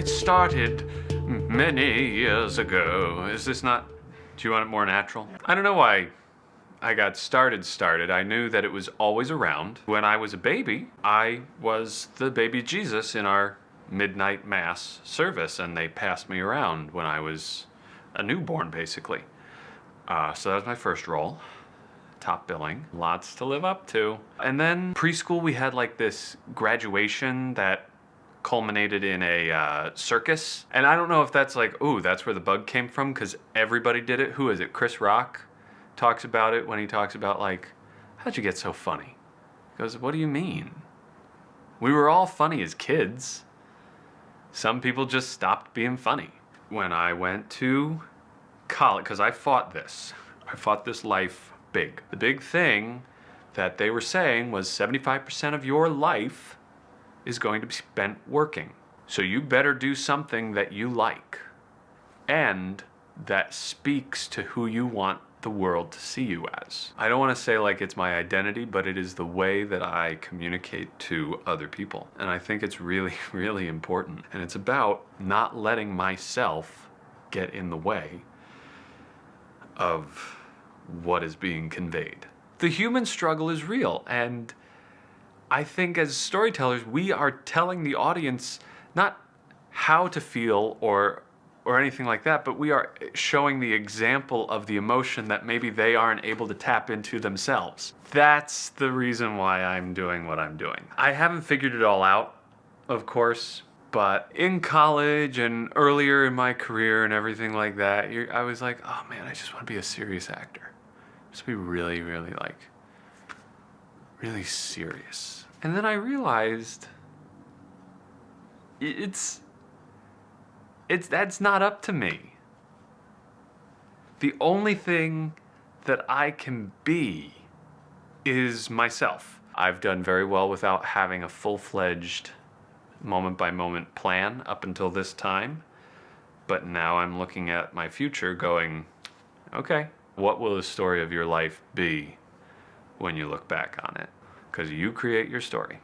It started many years ago. Is this not... Do you want it more natural? I don't know why I got started. I knew that it was always around. When I was a baby, I was the baby Jesus in our midnight mass service, and they passed me around when I was a newborn, basically. So that was my first role. Top billing. Lots to live up to. And then preschool, we had like this graduation that culminated in a circus. And I don't know if that's like, ooh, that's where the bug came from, because everybody did it. Who is it? Chris Rock talks about it when he talks about like, how'd you get so funny? He goes, what do you mean? We were all funny as kids. Some people just stopped being funny. When I went to college, because I fought this life big. The big thing that they were saying was 75% of your life is going to be spent working. So you better do something that you like and that speaks to who you want the world to see you as. I don't want to say like it's my identity, but it is the way that I communicate to other people. And I think it's really, really important. And it's about not letting myself get in the way of what is being conveyed. The human struggle is real, and I think as storytellers, we are telling the audience not how to feel or anything like that, but we are showing the example of the emotion that maybe they aren't able to tap into themselves. That's the reason why I'm doing what I'm doing. I haven't figured it all out, of course, but in college and earlier in my career and everything like that, I was like, oh man, I just want to be a serious actor. Just be really, really like, really serious. And then I realized that's not up to me. The only thing that I can be is myself. I've done very well without having a full-fledged moment-by-moment plan up until this time. But now I'm looking at my future going, okay, what will the story of your life be when you look back on it? Because you create your story.